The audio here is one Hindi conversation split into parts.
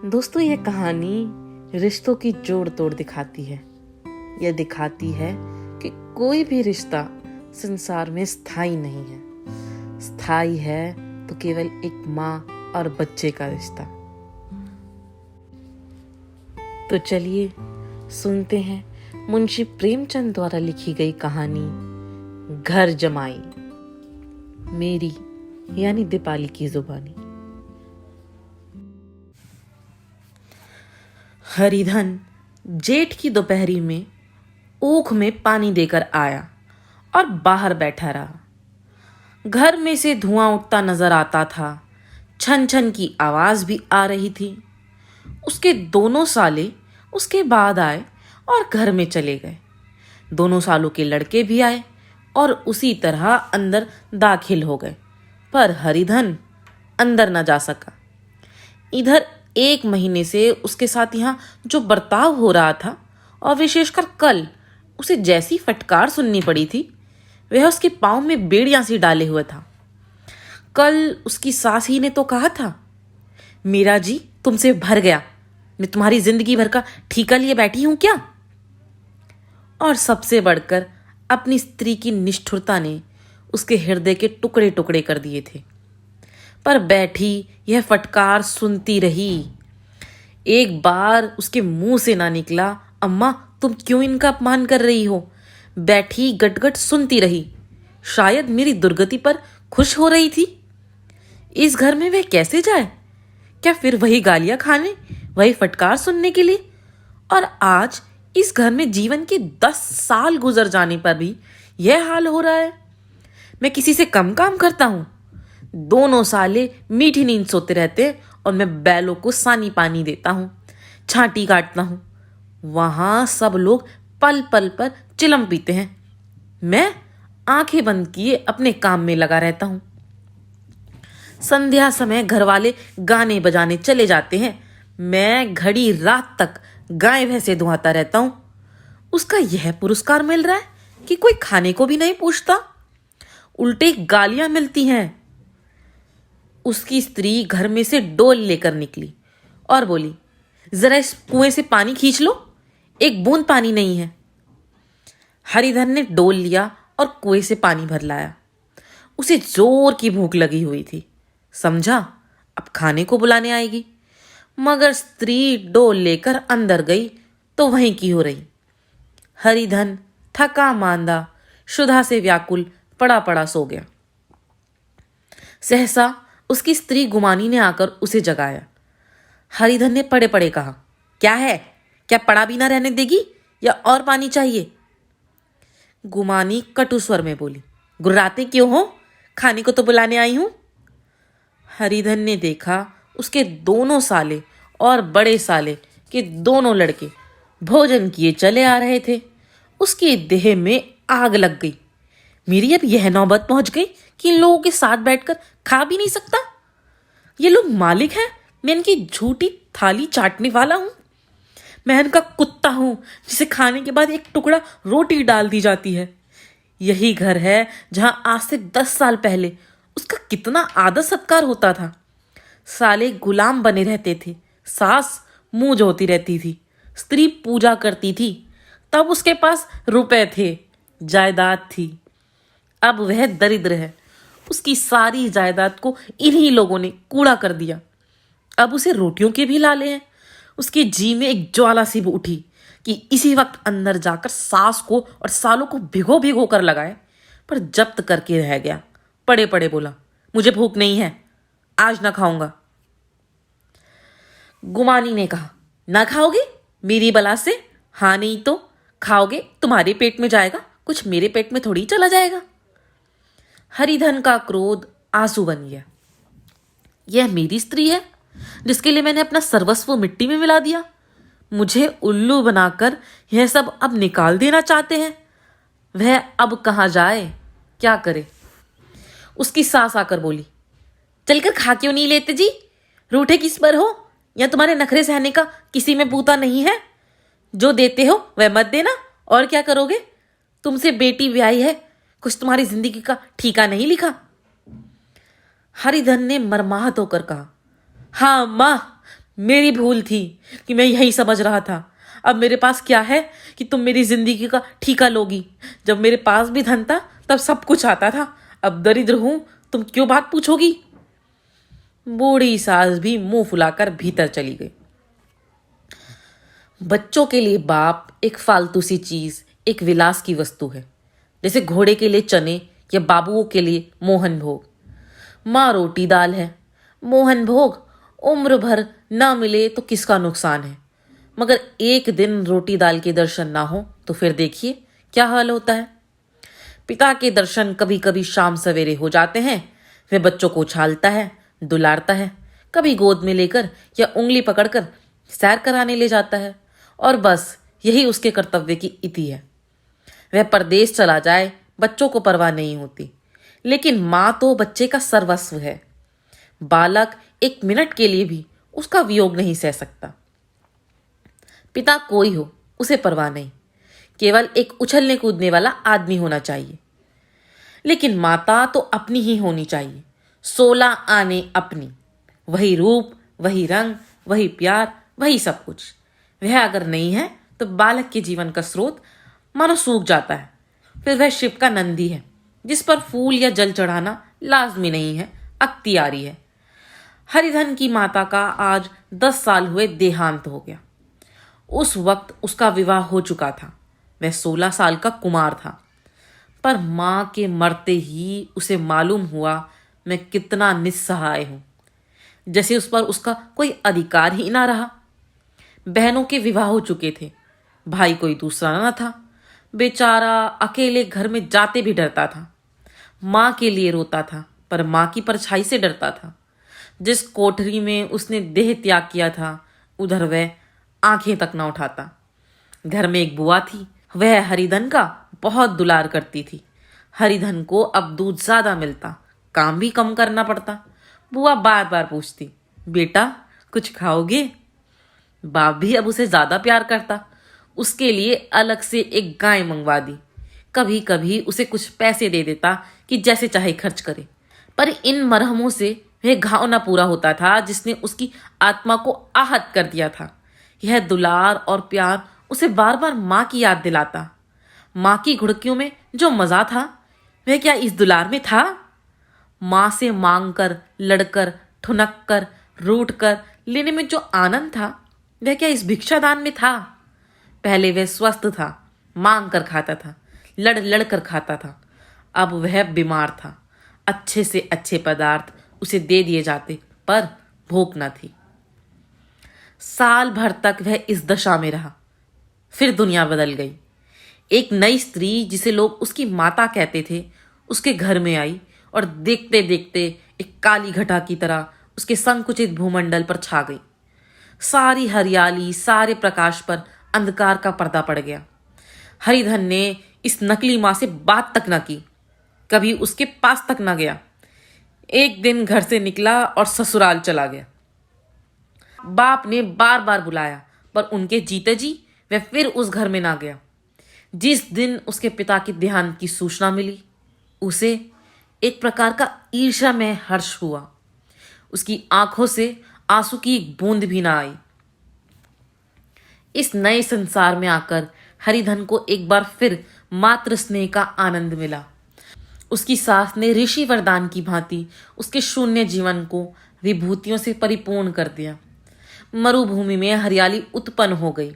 दोस्तों, ये कहानी रिश्तों की जोड़ तोड़ दिखाती है। यह दिखाती है कि कोई भी रिश्ता संसार में स्थायी नहीं है। स्थायी है तो केवल एक माँ और बच्चे का रिश्ता। तो चलिए सुनते हैं मुंशी प्रेमचंद द्वारा लिखी गई कहानी घर जमाई, मेरी यानी दीपाली की जुबानी। हरिधन जेठ की दोपहरी में ऊख में पानी देकर आया और बाहर बैठा रहा। घर में से धुआं उठता नजर आता था। छन छन की आवाज भी आ रही थी। उसके दोनों साले उसके बाद आए और घर में चले गए। दोनों सालों के लड़के भी आए और उसी तरह अंदर दाखिल हो गए, पर हरिधन अंदर न जा सका। इधर 1 महीने से उसके साथ यहाँ जो बर्ताव हो रहा था, और विशेषकर कल उसे जैसी फटकार सुननी पड़ी थी, वह उसके पाँव में बेड़ियां सी डाले हुए था। कल उसकी सास ही ने तो कहा था, मेरा जी तुमसे भर गया, मैं तुम्हारी जिंदगी भर का ठीका लिए बैठी हूं क्या। और सबसे बढ़कर अपनी स्त्री की निष्ठुरता ने उसके हृदय के टुकड़े टुकड़े कर दिए थे। पर बैठी यह फटकार सुनती रही। एक बार उसके मुंह से ना निकला, अम्मा तुम क्यों इनका अपमान कर रही हो। बैठी गटगट सुनती रही। शायद मेरी दुर्गति पर खुश हो रही थी। इस घर में वह कैसे जाए? क्या फिर वही गालियां खाने, वही फटकार सुनने के लिए? और आज इस घर में जीवन के 10 साल गुजर जाने पर भी यह हाल हो रहा है। मैं किसी से कम काम करता हूं? दोनों साले मीठी नींद सोते रहते और मैं बैलों को सानी पानी देता हूं, छांटी काटता हूं। वहां सब लोग पल पल पर चिलम पीते हैं, मैं आंखें बंद किए अपने काम में लगा रहता हूं। संध्या समय घर वाले गाने बजाने चले जाते हैं, मैं घड़ी रात तक गाय भैंसे दुहाता रहता हूं। उसका यह पुरस्कार मिल रहा है कि कोई खाने को भी नहीं पूछता, उल्टे गालियां मिलती हैं। उसकी स्त्री घर में से डोल लेकर निकली और बोली, जरा इस कुएं से पानी खींच लो, एक बूंद पानी नहीं है। हरिधन ने डोल लिया और कुएं से पानी भर लाया। उसे जोर की भूख लगी हुई थी। समझा अब खाने को बुलाने आएगी, मगर स्त्री डोल लेकर अंदर गई तो वहीं की हो रही। हरिधन थका मांदा क्षुधा से व्याकुल पड़ा पड़ा सो गया। सहसा उसकी स्त्री गुमानी ने आकर उसे जगाया। हरिधन ने पड़े पड़े कहा, क्या है, क्या पड़ा भी ना रहने देगी या और पानी चाहिए? गुमानी कटु स्वर में बोली, गुर्राते क्यों हो, खाने को तो बुलाने आई हूं। हरिधन ने देखा उसके दोनों साले और बड़े साले के दोनों लड़के भोजन किए चले आ रहे थे। उसकी देह में आग लग गई। मेरी अब यह नौबत पहुंच गई कि इन लोगों के साथ बैठकर खा भी नहीं सकता। ये लोग मालिक हैं, मैं इनकी झूठी थाली चाटने वाला हूं। मैं इनका कुत्ता हूं जिसे खाने के बाद एक टुकड़ा रोटी डाल दी जाती है। यही घर है जहां आज से 10 साल पहले उसका कितना आदर सत्कार होता था। साले गुलाम बने रहते थे, सास मुंह जोती रहती थी, स्त्री पूजा करती थी। तब उसके पास रुपए थे, जायदाद थी। अब वह दरिद्र है। उसकी सारी जायदाद को इन्हीं लोगों ने कूड़ा कर दिया। अब उसे रोटियों के भी लाले हैं। उसके जी में एक ज्वाला सी उठी कि इसी वक्त अंदर जाकर सास को और सालों को भिगो भिगो कर लगाए, पर जब्त करके रह गया। पड़े पड़े बोला, मुझे भूख नहीं है, आज ना खाऊंगा। गुमानी ने कहा, ना खाओगे मेरी बला से? हाँ नहीं तो खाओगे, तुम्हारे पेट में जाएगा, कुछ मेरे पेट में थोड़ी चला जाएगा। हरिधन का क्रोध आंसू बन गया। यह मेरी स्त्री है जिसके लिए मैंने अपना सर्वस्व मिट्टी में मिला दिया। मुझे उल्लू बनाकर यह सब अब निकाल देना चाहते हैं। वह अब कहाँ जाए, क्या करे? उसकी सास आकर बोली, चलकर खा क्यों नहीं लेते जी? रूठे किस पर हो, या तुम्हारे नखरे सहने का किसी में बूता नहीं है? जो देते हो वह मत देना, और क्या करोगे? तुमसे बेटी ब्याही है, कुछ तुम्हारी जिंदगी का ठीका नहीं लिखा। हरिधन ने मरमाहत होकर कहा, हाँ माँ, मेरी भूल थी कि मैं यही समझ रहा था। अब मेरे पास क्या है कि तुम मेरी जिंदगी का ठेका लोगी। जब मेरे पास भी धन था तब सब कुछ आता था, अब दरिद्र हूं, तुम क्यों बात पूछोगी। बूढ़ी सास भी मुंह फुलाकर भीतर चली गई। बच्चों के लिए बाप एक फालतू सी चीज, एक विलास की वस्तु है, जैसे घोड़े के लिए चने या बाबुओं के लिए मोहन भोग। माँ रोटी दाल है, मोहन भोग उम्र भर ना मिले तो किसका नुकसान है, मगर एक दिन रोटी दाल के दर्शन ना हो तो फिर देखिए क्या हाल होता है। पिता के दर्शन कभी कभी शाम सवेरे हो जाते हैं। वह बच्चों को उछालता है, दुलारता है, कभी गोद में लेकर या उंगली पकड़कर सैर कराने ले जाता है, और बस यही उसके कर्तव्य की इति है। वह परदेश चला जाए, बच्चों को परवाह नहीं होती, लेकिन माँ तो बच्चे का सर्वस्व है। बालक एक मिनट के लिए भी उसका वियोग नहीं सह सकता। पिता कोई हो उसे परवाह नहीं, केवल एक उछलने कूदने वाला आदमी होना चाहिए। लेकिन माता तो अपनी ही होनी चाहिए, 16 आने अपनी, वही रूप, वही रंग, वही प्यार, वही सब कुछ। वह अगर नहीं है तो बालक के जीवन का स्रोत मानो सूख जाता है। फिर वह शिव का नंदी है, जिस पर फूल या जल चढ़ाना लाजमी नहीं है, अख्तियारी है। हरिधन की माता का आज 10 साल हुए देहांत हो गया। उस वक्त उसका विवाह हो चुका था, वह 16 साल का कुमार था। पर माँ के मरते ही उसे मालूम हुआ मैं कितना निस्सहाय हूं, जैसे उस पर उसका कोई अधिकार ही ना रहा। बहनों के विवाह हो चुके थे, भाई कोई दूसरा ना था। बेचारा अकेले घर में जाते भी डरता था। माँ के लिए रोता था, पर माँ की परछाई से डरता था। जिस कोठरी में उसने देह त्याग किया था, उधर वह आंखें तक न उठाता। घर में एक बुआ थी, वह हरिधन का बहुत दुलार करती थी। हरिधन को अब दूध ज्यादा मिलता, काम भी कम करना पड़ता। बुआ बार बार पूछती, बेटा कुछ खाओगे। बाप भी अब उसे ज्यादा प्यार करता, उसके लिए अलग से एक गाय मंगवा दी। कभी कभी उसे कुछ पैसे दे देता कि जैसे चाहे खर्च करे। पर इन मरहमों से वह घाव न पूरा होता था जिसने उसकी आत्मा को आहत कर दिया था। यह दुलार और प्यार उसे बार बार माँ की याद दिलाता। माँ की घुड़कियों में जो मजा था, वह क्या इस दुलार में था। माँ से मांग कर, लड़कर, ठुनक कर, रूठ कर लेने में जो आनंद था, वह क्या इस भिक्षादान में था। पहले वह स्वस्थ था, मांग कर खाता था, लड़ लड़ कर खाता था। अब वह बीमार था, अच्छे से अच्छे पदार्थ उसे दे दिए जाते, पर भूख न थी। साल भर तक वह इस दशा में रहा। फिर दुनिया बदल गई। एक नई स्त्री, जिसे लोग उसकी माता कहते थे, उसके घर में आई और देखते देखते एक काली घटा की तरह उसके संकुचित भूमंडल पर छा गई। सारी हरियाली, सारे प्रकाश पर अंधकार का पर्दा पड़ गया। हरिधन ने इस नकली माँ से बात तक न की, कभी उसके पास तक न गया। एक दिन घर से निकला और ससुराल चला गया। बाप ने बार बार बुलाया, पर उनके जीते जी वह फिर उस घर में ना गया। जिस दिन उसके पिता के देहांत की सूचना मिली, उसे एक प्रकार का ईर्ष्या में हर्ष हुआ। उसकी आंखों से आंसू की एक बूंद भी ना आई। इस नए संसार में आकर हरिधन को एक बार फिर मातृ स्नेह का आनंद मिला। उसकी सास ने ऋषि वरदान की भांति उसके शून्य जीवन को विभूतियों से परिपूर्ण कर दिया। मरुभूमि में हरियाली उत्पन्न हो गई।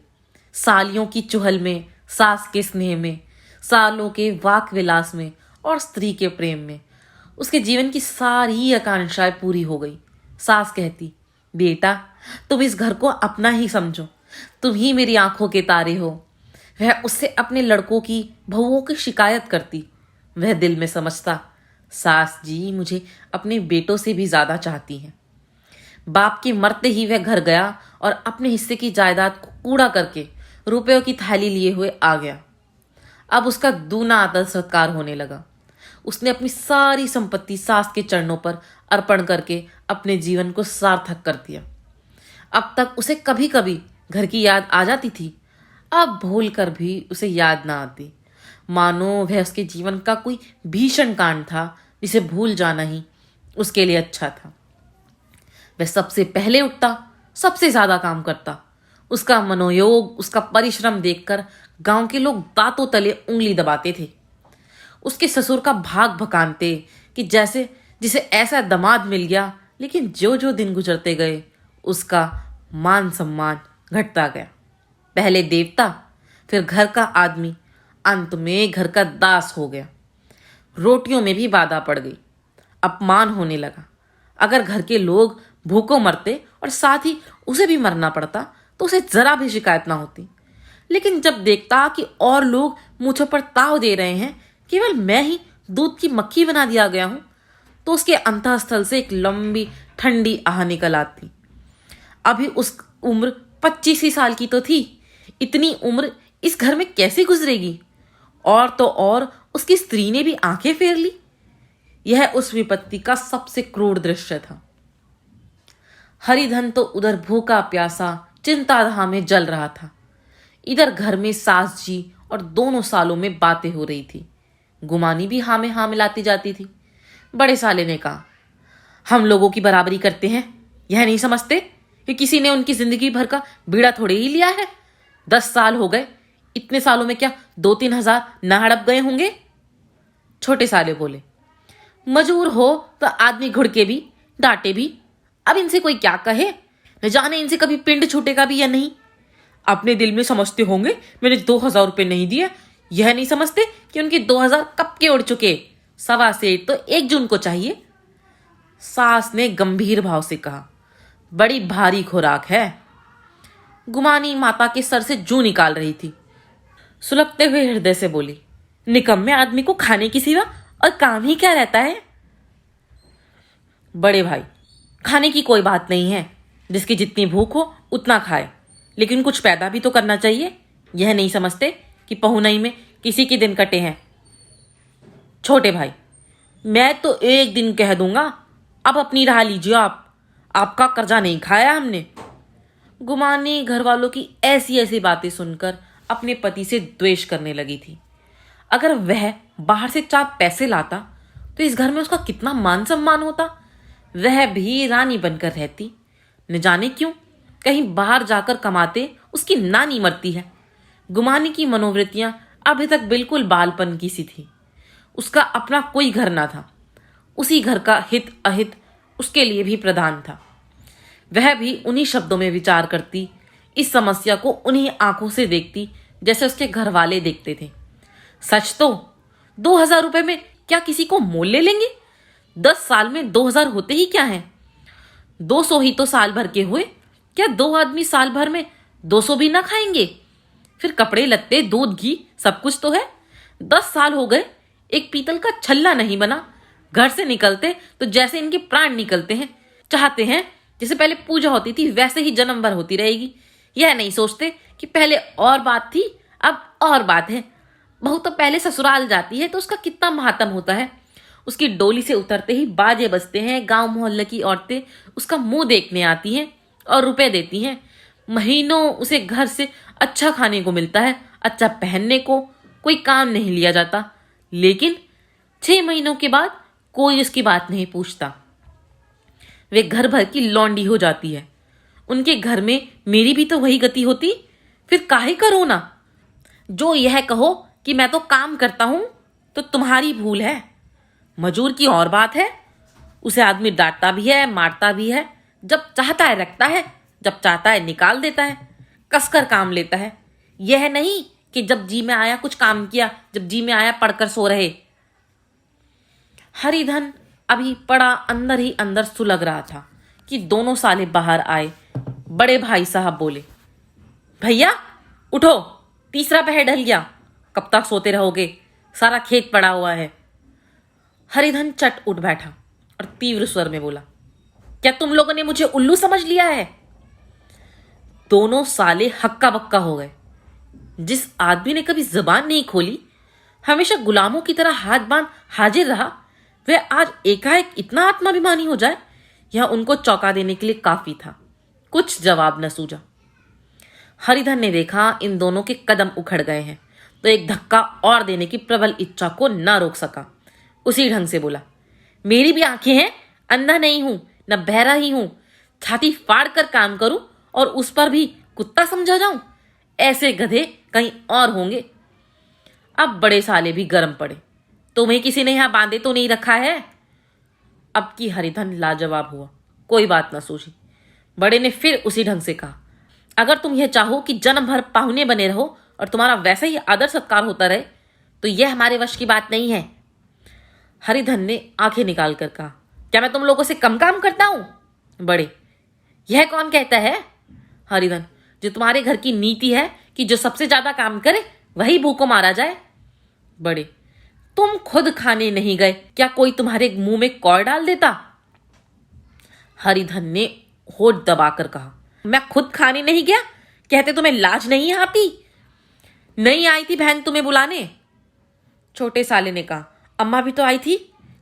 सालियों की चुहल में, सास के स्नेह में, सालों के वाक विलास में और स्त्री के प्रेम में उसके जीवन की सारी आकांक्षाएं पूरी हो गई। सास कहती, बेटा तुम इस घर को अपना ही समझो, तुम ही मेरी आंखों के तारे हो। वह उससे अपने लड़कों की, बहुओं की शिकायत करती। वह दिल में समझता, सास जी मुझे अपने बेटों से भी ज्यादा चाहती हैं। बाप के मरते ही वह घर गया और अपने हिस्से की जायदाद को कूड़ा करके रुपयों की थैली लिए हुए आ गया। अब उसका दूना आदर सत्कार होने लगा। उसने अपनी सारी संपत्ति सास के चरणों पर अर्पण करके अपने जीवन को सार्थक कर दिया। अब तक उसे कभी कभी घर की याद आ जाती थी, अब भूल कर भी उसे याद ना आती, मानो वह उसके जीवन का कोई भीषण कांड था जिसे भूल जाना ही उसके लिए अच्छा था। वह सबसे पहले उठता, सबसे ज्यादा काम करता। उसका मनोयोग, उसका परिश्रम देखकर गांव के लोग दांतों तले उंगली दबाते थे। उसके ससुर का भाग भकानते कि जैसे जिसे ऐसा दामाद मिल गया। लेकिन जो जो दिन गुजरते गए उसका मान सम्मान घटता गया। पहले देवता, फिर घर का आदमी, अंत में घर का दास हो गया। रोटियों में भी बाधा पड़ गई, अपमान होने लगा। अगर घर के लोग भूखों मरते और साथ ही उसे भी मरना पड़ता तो उसे जरा भी शिकायत ना होती। लेकिन जब देखता कि और लोग मुझ पर ताव दे रहे हैं, केवल मैं ही दूध की मक्खी बना दिया गया हूं, तो उसके अंतःस्थल से एक लंबी ठंडी आह निकल आती। अभी उस उम्र 25 ही साल की तो थी। इतनी उम्र इस घर में कैसे गुजरेगी? और तो और उसकी स्त्री ने भी आंखें फेर ली। यह उस विपत्ति का सबसे क्रूर दृश्य था। हरिधन तो उधर भूखा प्यासा चिंताधाम में जल रहा था। इधर घर में सास जी और दोनों सालों में बातें हो रही थी। गुमानी भी हाँ में हाँ मिलाती जाती थी। बड़े साले ने कहा, हम लोगों की बराबरी करते हैं, यह नहीं समझते कि किसी ने उनकी जिंदगी भर का बीड़ा थोड़े ही लिया है। 10 साल हो गए, इतने सालों में क्या 2-3 हजार न हड़प गए होंगे? छोटे साले बोले, मजूर हो तो आदमी घुड़के भी, डांटे भी। अब इनसे कोई क्या कहे, न जाने इनसे कभी पिंड छूटेगा भी या नहीं। अपने दिल में समझते होंगे मैंने 2,000 रुपये नहीं दिए। यह नहीं समझते कि उनके 2,000 कब के उड़ चुके। 1.25 सेर तो 1 जून को चाहिए। सास ने गंभीर भाव से कहा, बड़ी भारी खुराक है। गुमानी माता के सर से जूं निकाल रही थी। सुलगते हुए हृदय से बोली, निकम्मे आदमी को खाने की सिवा और काम ही क्या रहता है? बड़े भाई, खाने की कोई बात नहीं है, जिसकी जितनी भूख हो उतना खाए, लेकिन कुछ पैदा भी तो करना चाहिए। यह नहीं समझते कि पहुनई में किसी के दिन कटे हैं। छोटे भाई, मैं तो एक दिन कह दूंगा, अब अपनी राह लीजिए। आपका कर्जा नहीं खाया हमने। गुमानी घर वालों की ऐसी ऐसी बातें सुनकर अपने पति से द्वेष करने लगी थी। अगर वह बाहर से 4 पैसे लाता तो इस घर में उसका कितना मान सम्मान होता। वह भी रानी बनकर रहती। न जाने क्यों कहीं बाहर जाकर कमाते उसकी नानी मरती है। गुमानी की मनोवृत्तियां अभी तक बिल्कुल बालपन की सी थी। उसका अपना कोई घर ना था। उसी घर का हित अहित उसके लिए भी प्रधान था। वह भी उन्हीं शब्दों में विचार करती, इस समस्या को उन्हीं आंखों से देखती जैसे उसके घर वाले देखते थे। सच तो 2,000 रुपए में क्या किसी को मोल ले लेंगे? 10 साल में 2,000 होते ही क्या हैं? 200 ही तो साल भर के हुए। क्या 2 आदमी साल भर में 200 भी ना खाएंगे? फिर कपड़े लत्ते, दूध, घी सब कुछ तो है। 10 साल हो गए, एक पीतल का छल्ला नहीं बना। घर से निकलते तो जैसे इनके प्राण निकलते हैं। चाहते हैं जैसे पहले पूजा होती थी वैसे ही जन्म भर होती रहेगी। यह नहीं सोचते कि पहले और बात थी, अब और बात है। बहू तो पहले ससुराल जाती है तो उसका कितना महात्म होता है। उसकी डोली से उतरते ही बाजे बजते हैं। गांव मोहल्ले की औरतें उसका मुंह देखने आती हैं और रुपए देती हैं। महीनों उसे घर से अच्छा खाने को मिलता है, अच्छा पहनने को। कोई काम नहीं लिया जाता। लेकिन 6 महीनों के बाद कोई उसकी बात नहीं पूछता। वे घर भर की लौंडी हो जाती है। उनके घर में मेरी भी तो वही गति होती। फिर काहे करो ना। जो यह कहो कि मैं तो काम करता हूं तो तुम्हारी भूल है। मजूर की और बात है। उसे आदमी डांटता भी है, मारता भी है। जब चाहता है रखता है, जब चाहता है निकाल देता है। कसकर काम लेता है। यह नहीं कि जब जी में आया कुछ काम किया, जब जी में आया पढ़कर सो रहे। हरिधन अभी पड़ा अंदर ही अंदर सुलग रहा था कि दोनों साले बाहर आए। बड़े भाई साहब बोले, भैया उठो, तीसरा पहर ढल गया। कब तक सोते रहोगे? सारा खेत पड़ा हुआ है। हरिधन चट उठ बैठा और तीव्र स्वर में बोला, क्या तुम लोगों ने मुझे उल्लू समझ लिया है? दोनों साले हक्का बक्का हो गए। जिस आदमी ने कभी जुबान नहीं खोली, हमेशा गुलामों की तरह हाथ बांध हाजिर रहा, वह आज एकाएक इतना आत्माभिमानी हो जाए, यह उनको चौंका देने के लिए काफी था। कुछ जवाब न सूझा। हरिधन ने देखा इन दोनों के कदम उखड़ गए हैं तो एक धक्का और देने की प्रबल इच्छा को न रोक सका। उसी ढंग से बोला, मेरी भी आंखें हैं, अंधा नहीं हूं, न बहरा ही हूं। छाती फाड़ कर काम करूं और उस पर भी कुत्ता समझा जाऊं? ऐसे गधे कहीं और होंगे। अब बड़े साले भी गर्म पड़े। तुम्हें किसी ने यहां बांधे तो नहीं रखा है? अब की हरिधन लाजवाब हुआ, कोई बात ना सूझी। बड़े ने फिर उसी ढंग से कहा, अगर तुम यह चाहो कि जन्म भर पाहुने बने रहो और तुम्हारा वैसे ही आदर सत्कार होता रहे तो यह हमारे वश की बात नहीं है। हरिधन ने आंखें निकाल कर कहा, क्या मैं तुम लोगों से कम काम करता हूं? बड़े, यह कौन कहता है? हरिधन, जो तुम्हारे घर की नीति है कि जो सबसे ज्यादा काम करे वही भूखों मारा जाए। बड़े, तुम खुद खाने नहीं गए, क्या कोई तुम्हारे मुंह में कौर डाल देता? हरिधन ने होठ दबाकर कहा, मैं खुद खाने नहीं गया? कहते तुम्हें लाज नहीं आती? नहीं आई थी बहन तुम्हें बुलाने? छोटे साले ने कहा, अम्मा भी तो आई थी,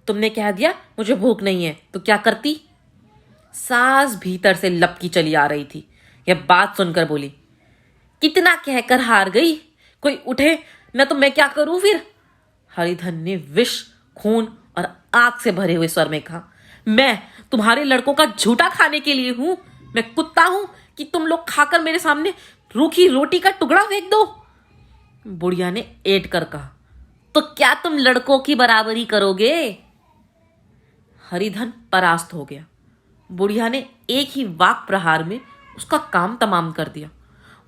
तुमने कह दिया मुझे भूख नहीं है तो क्या करती? सास भीतर से लपकी चली आ रही थी। यह बात सुनकर बोली, कितना कहकर हार गई, कोई उठे न तो मैं क्या करूं फिर? हरिधन ने विष, खून और आग से भरे हुए स्वर में कहा, मैं तुम्हारे लड़कों का झूठा खाने के लिए हूं? मैं कुत्ता हूं कि तुम लोग खाकर मेरे सामने रूखी रोटी का टुकड़ा फेंक दो? बुढ़िया ने ऐठ कर कहा, तो क्या तुम लड़कों की बराबरी करोगे? हरिधन परास्त हो गया। बुढ़िया ने एक ही वाक प्रहार में उसका काम तमाम कर दिया।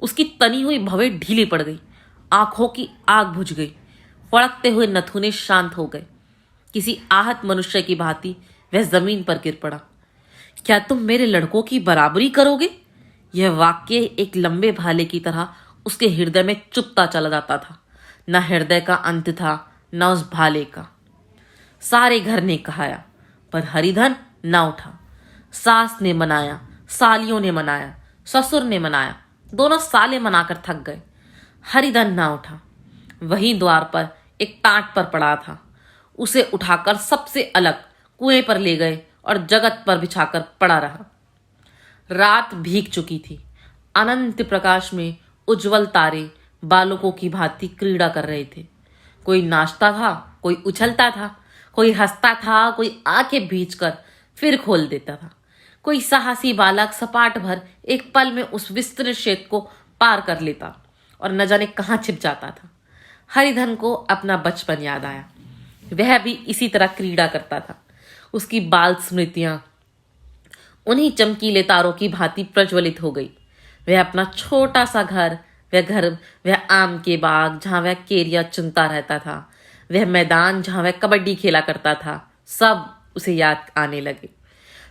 उसकी तनी हुई भवें ढीली पड़ गई, आंखों की आग बुझ गई, फड़कते हुए नथुने शांत हो गए। किसी आहत मनुष्य की भांति वह जमीन पर गिर पड़ा। क्या तुम मेरे लड़कों की बराबरी करोगे? यह वाक्य एक लंबे भाले की तरह उसके हृदय में चुभता चला जाता था। न हृदय का अंत था न उस भाले का। सारे घर ने कहाया पर हरिधन न उठा। सास ने मनाया, सालियों ने मनाया, ससुर ने मनाया, दोनों साले मनाकर थक गए। हरिधन ना उठा। वहीं द्वार पर एक टाट पर पड़ा था। उसे उठाकर सबसे अलग कुएं पर ले गए और जगत पर बिछाकर पड़ा रहा। रात भीग चुकी थी। अनंत प्रकाश में उज्जवल तारे बालकों की भांति क्रीड़ा कर रहे थे। कोई नाचता था, कोई उछलता था, कोई हंसता था, कोई आंखें भींचकर फिर खोल देता था। कोई साहसी बालक सपाट भर एक पल में उस विस्तृत क्षेत्र को पार कर लेता और न जाने कहाँ छिप जाता था। हरिधन को अपना बचपन याद आया। वह भी इसी तरह क्रीड़ा करता था। उसकी बाल स्मृतियां उन्हीं चमकीले तारों की भांति प्रज्वलित हो गई। वह अपना छोटा सा घर, वह आम के बाग जहां वह केरिया चुनता रहता था, वह मैदान जहां वह कबड्डी खेला करता था, सब उसे याद आने लगे।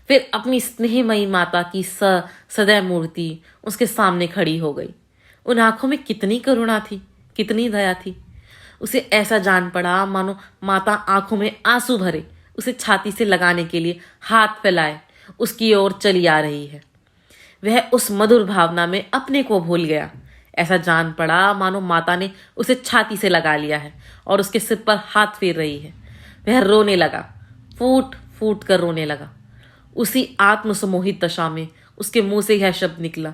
फिर अपनी स्नेहमयी माता की सदैव मूर्ति उसके सामने खड़ी हो गई। उन आंखों में कितनी करुणा थी, कितनी दया थी। उसे ऐसा जान पड़ा मानो माता आंखों में आंसू भरे उसे छाती से लगाने के लिए हाथ फैलाए उसकी ओर चली आ रही है। वह उस मधुर भावना में अपने को भूल गया। ऐसा जान पड़ा मानो माता ने उसे छाती से लगा लिया है और उसके सिर पर हाथ फेर रही है। वह रोने लगा, फूट फूट कर रोने लगा। उसी आत्मसमोहित दशा में उसके मुंह से यह शब्द निकला,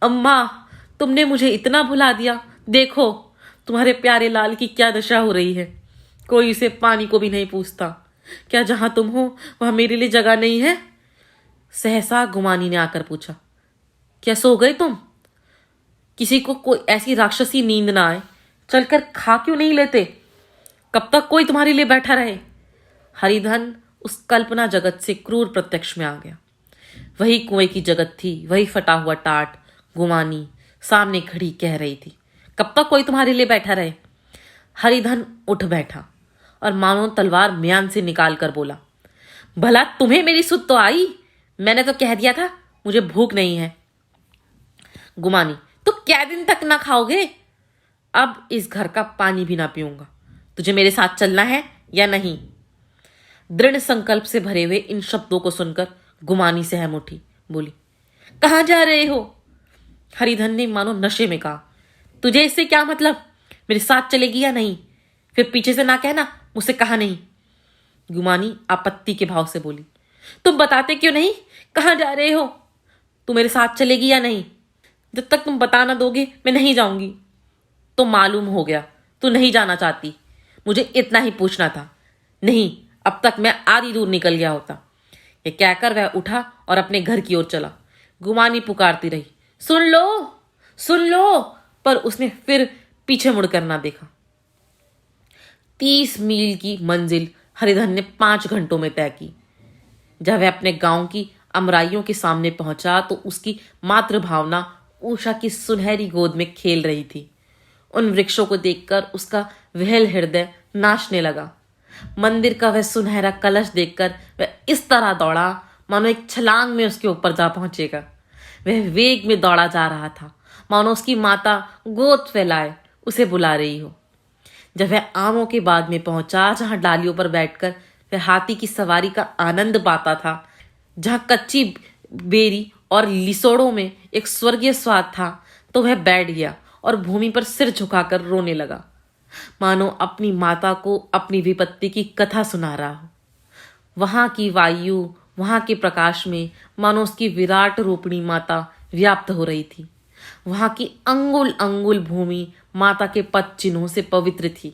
अम्मा, तुमने मुझे इतना भुला दिया। देखो तुम्हारे प्यारे लाल की क्या दशा हो रही है। कोई उसे पानी को भी नहीं पूछता। क्या जहां तुम हो वहां मेरे लिए जगह नहीं है? सहसा गुमानी ने आकर पूछा, क्या सो गए तुम? किसी को कोई ऐसी राक्षसी नींद ना आए, चलकर खा क्यों नहीं लेते? कब तक कोई तुम्हारे लिए बैठा रहे? हरिधन उस कल्पना जगत से क्रूर प्रत्यक्ष में आ गया। वही कुएं की जगत थी, वही फटा हुआ टाट। गुमानी सामने खड़ी कह रही थी, कब तक कोई तुम्हारे लिए बैठा रहे? हरिधन उठ बैठा और मानो तलवार म्यान से निकाल कर बोला, भला तुम्हें मेरी सुध तो आई? मैंने तो कह दिया था मुझे भूख नहीं है। गुमानी, तो क्या दिन तक ना खाओगे? अब इस घर का पानी भी ना पीऊंगा। तुझे मेरे साथ चलना है या नहीं? दृढ़ संकल्प से भरे हुए इन शब्दों को सुनकर गुमानी सहम उठी, बोली, कहां जा रहे हो? हरिधन ने मानो नशे में कहा, तुझे इससे क्या मतलब? मेरे साथ चलेगी या नहीं? फिर पीछे से ना कहना मुझसे कहा नहीं। गुमानी आपत्ति के भाव से बोली, तुम बताते क्यों नहीं कहां जा रहे हो? तू मेरे साथ चलेगी या नहीं? जब तक तुम बता ना दोगे मैं नहीं जाऊंगी। तो मालूम हो गया तू नहीं जाना चाहती। मुझे इतना ही पूछना था। नहीं, अब तक मैं आधी दूर निकल गया होता। यह कहकर वह उठा और अपने घर की ओर चला। गुमानी पुकारती रही, सुन लो, सुन लो, पर उसने फिर पीछे मुड़कर ना देखा। 30 मील की मंजिल हरिधन ने 5 घंटों में तय की। जब वह अपने गांव की अमराइयों के सामने पहुंचा तो उसकी मातृभावना उषा की सुनहरी गोद में खेल रही थी। उन वृक्षों को देखकर उसका विहल हृदय नाचने लगा। मंदिर का वह सुनहरा कलश देखकर वह इस तरह दौड़ा मानो एक छलांग में उसके ऊपर जा पहुंचेगा। वह वेग में दौड़ा जा रहा था, मानो उसकी माता गोद फैलाए उसे बुला रही हो। जब वह आमों के बाग में पहुंचा, जहां डालियों पर बैठकर वह हाथी की सवारी का आनंद पाता था, जहां कच्ची बेरी और लिसोड़ों में एक स्वर्गीय स्वाद था, तो वह बैठ गया और भूमि पर सिर झुकाकर रोने लगा, मानो अपनी माता को अपनी विपत्ति की कथा सुना रहा हो। वहां की वायु, वहां के प्रकाश में मानो उसकी विराट रूपिणी माता व्याप्त हो रही थी। वहां की अंगुल अंगुल भूमि माता के पद चिन्हों से पवित्र थी।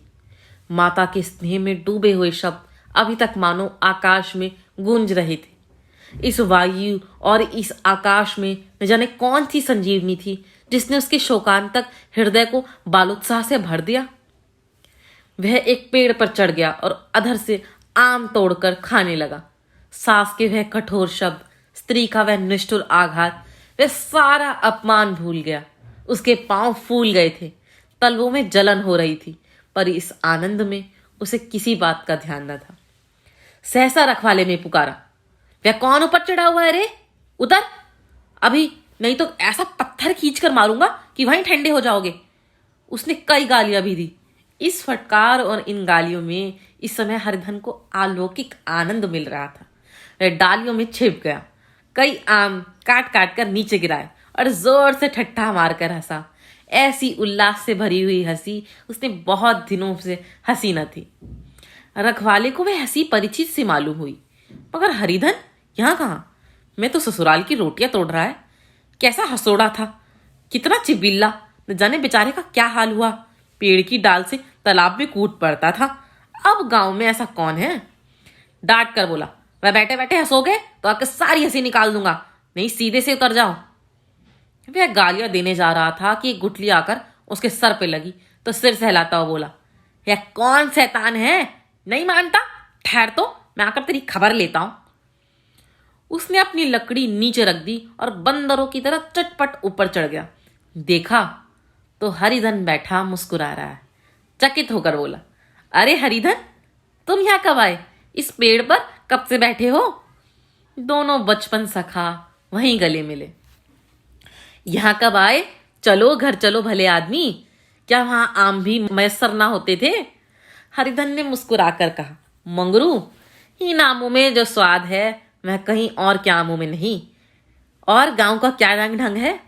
माता के स्नेह में डूबे हुए शब्द अभी तक मानो आकाश में गूंज रहे थे। इस वायु और इस आकाश में न जाने कौन सी संजीवनी थी जिसने उसके शोकांतक हृदय को बालोत्साह से भर दिया। वह एक पेड़ पर चढ़ गया और अधर से आम तोड़कर खाने लगा। सास के वह कठोर शब्द, स्त्री का वह निष्ठुर आघात, वह सारा अपमान भूल गया। उसके पांव फूल गए थे, तलवों में जलन हो रही थी, पर इस आनंद में उसे किसी बात का ध्यान न था। सहसा रखवाले ने पुकारा, वह कौन ऊपर चढ़ा हुआ है रे? उतर अभी, नहीं तो ऐसा पत्थर खींचकर मारूंगा कि वहीं ठंडे हो जाओगे। उसने कई गालियां भी दी। इस फटकार और इन गालियों में इस समय हरिधन को अलौकिक आनंद मिल रहा था। वह डालियों में छिप गया, कई आम काट काट कर नीचे गिराए और जोर से ठट्ठा मारकर हंसा। ऐसी उल्लास से भरी हुई हंसी उसने बहुत दिनों से हंसी न थी। रखवाले को वह हंसी परिचित सी मालूम हुई, मगर हरिधन यहाँ कहाँ? मैं तो ससुराल की रोटियां तोड़ रहा है। कैसा हंसोड़ा था, कितना चिबिल्ला, न जाने बेचारे का क्या हाल हुआ। पेड़ की डाल से तालाब में कूद पड़ता था। अब गांव में ऐसा कौन है? डांट कर बोला, वह बैठे बैठे हंसोगे तो आपकी सारी हंसी निकाल दूंगा, नहीं सीधे से उतर जाओ। वह गालियां देने जा रहा था कि एक गुठली आकर उसके सर पे लगी तो सिर सहलाता हुआ बोला, यह कौन शैतान है? नहीं मानता? ठहर तो, मैं आकर तेरी खबर लेता हूं। उसने अपनी लकड़ी नीचे रख दी और बंदरों की तरह चटपट ऊपर चढ़ गया। देखा तो हरिधन बैठा मुस्कुरा रहा है। चकित होकर बोला, अरे हरिधन, तुम यहाँ कब आए? इस पेड़ पर कब से बैठे हो? दोनों बचपन सखा वहीं गले मिले। यहाँ कब आए? चलो घर चलो भले आदमी, क्या वहां आम भी मैसर ना होते थे? हरिधन ने मुस्कुराकर कहा, मंगरू, इन आमों में जो स्वाद है वह कहीं और क्या आमों में नहीं। और गांव का क्या रंग ढंग है?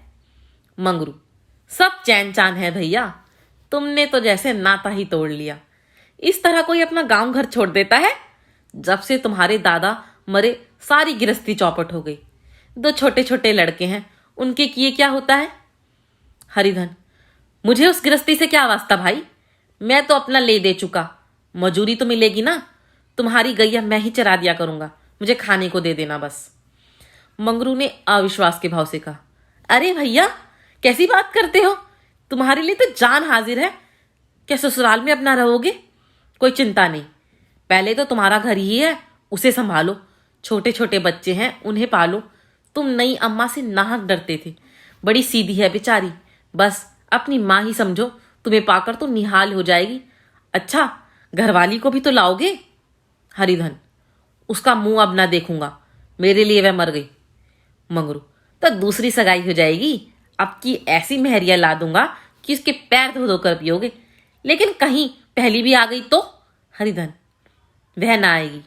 मंगरू, सब चैन चान है भैया, तुमने तो जैसे नाता ही तोड़ लिया। इस तरह कोई अपना गांव घर छोड़ देता है? जब से तुम्हारे दादा मरे सारी गृहस्थी चौपट हो गई। 2 छोटे छोटे लड़के हैं, उनके किए क्या होता है? हरिधन, मुझे उस गृहस्थी से क्या वास्ता भाई, मैं तो अपना ले दे चुका। मजूरी तो मिलेगी ना, तुम्हारी गैया मैं ही चरा दिया करूंगा, मुझे खाने को दे देना बस। मंगरू ने अविश्वास के भाव से कहा, अरे भैया कैसी बात करते हो, तुम्हारे लिए तो जान हाजिर है। क्या ससुराल में अपना रहोगे? कोई चिंता नहीं, पहले तो तुम्हारा घर ही है, उसे संभालो। छोटे छोटे बच्चे हैं, उन्हें पालो। तुम नई अम्मा से नाहक डरते थे, बड़ी सीधी है बेचारी, बस अपनी माँ ही समझो, तुम्हें पाकर तो निहाल हो जाएगी। अच्छा, घरवाली को भी तो लाओगे? हरिधन, उसका मुंह अब ना देखूंगा, मेरे लिए वह मर गई। मंगरू, तो दूसरी सगाई हो जाएगी, अब की ऐसी मेहरिया ला दूंगा कि उसके पैर धो धो कर पियोगे। लेकिन कहीं पहली भी आ गई तो? हरिधन, वह ना आएगी।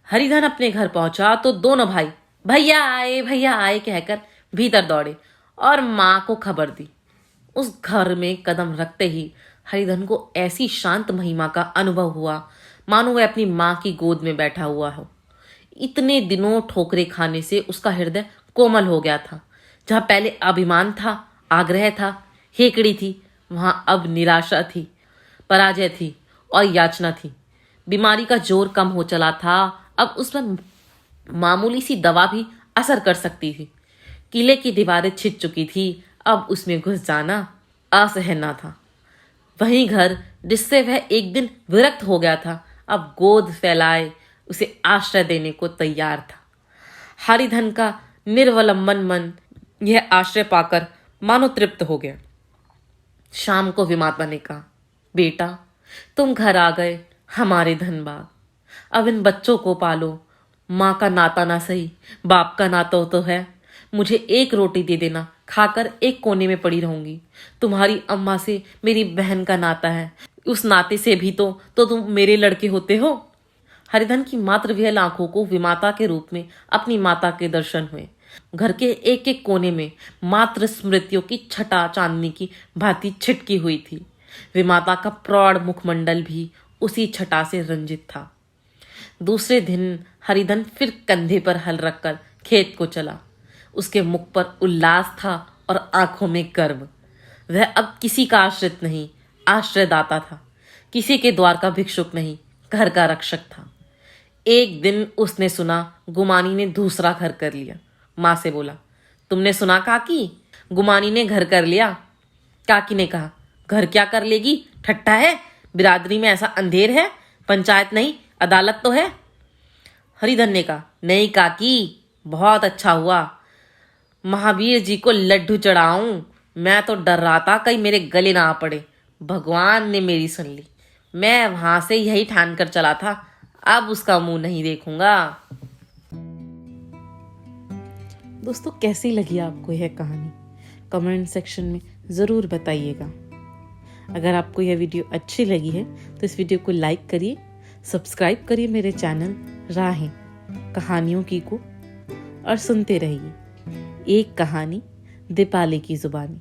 हरिधन अपने घर पहुंचा तो दोनों भाई भैया आए कहकर भीतर दौड़े और माँ को खबर दी। उस घर में कदम रखते ही हरिधन को ऐसी शांत महिमा का अनुभव हुआ मानो वह अपनी माँ की गोद में बैठा हुआ हो। इतने दिनों ठोकरे खाने से उसका हृदय कोमल हो गया था। जहाँ पहले अभिमान था, आग्रह था, हेकड़ी थी, वहां अब निराशा थी, पराजय थी और याचना थी। बीमारी का जोर कम हो चला था, अब उस पर मामूली सी दवा भी असर कर सकती थी। किले की दीवारें छिद चुकी थी, अब उसमें घुस जाना असहना था। वही घर जिससे वह एक दिन विरक्त हो गया था, अब गोद फैलाए उसे आश्रय देने को तैयार था। हरिधन का निर्वलंबन मन यह आश्रय पाकर मानो तृप्त हो गया। शाम को विमाता ने कहा, बेटा तुम घर आ गए हमारे धनबाद, अब इन बच्चों को पालो। माँ का नाता ना सही, बाप का नाता तो है। मुझे एक रोटी दे देना, खाकर एक कोने में पड़ी रहूंगी। तुम्हारी अम्मा से मेरी बहन का नाता है, उस नाते से भी तो तुम मेरे लड़के होते हो। हरिधन की मात्र विहल आंखों को विमाता के रूप में अपनी माता के दर्शन हुए। घर के एक एक कोने में मात्र स्मृतियों की छटा चांदनी की भांति छिटकी हुई थी। विमाता का प्रौढ़ मुखमंडल भी उसी छटा से रंजित था। दूसरे दिन हरिधन फिर कंधे पर हल रखकर खेत को चला। उसके मुख पर उल्लास था और आंखों में गर्व। वह अब किसी का आश्रित नहीं, आश्रयदाता था। किसी के द्वार का भिक्षुक नहीं, घर का रक्षक था। एक दिन उसने सुना गुमानी ने दूसरा घर कर लिया। माँ से बोला, तुमने सुना काकी, गुमानी ने घर कर लिया। काकी ने कहा, घर क्या कर लेगी, ठट्ठा है। बिरादरी में ऐसा अंधेर है, पंचायत नहीं अदालत तो है। हरिधन ने कहा, नहीं काकी, बहुत अच्छा हुआ, महावीर जी को लड्डू चढ़ाऊं। मैं तो डर रहा था कहीं मेरे गले ना आ पड़े। भगवान ने मेरी सुन ली। मैं वहां से यही ठान कर चला था, अब उसका मुंह नहीं देखूंगा। दोस्तों, कैसी लगी आपको यह कहानी? कमेंट सेक्शन में ज़रूर बताइएगा। अगर आपको यह वीडियो अच्छी लगी है तो इस वीडियो को लाइक करिए, सब्सक्राइब करिए मेरे चैनल राहें कहानियों की को, और सुनते रहिए एक कहानी दीपाली की जुबानी।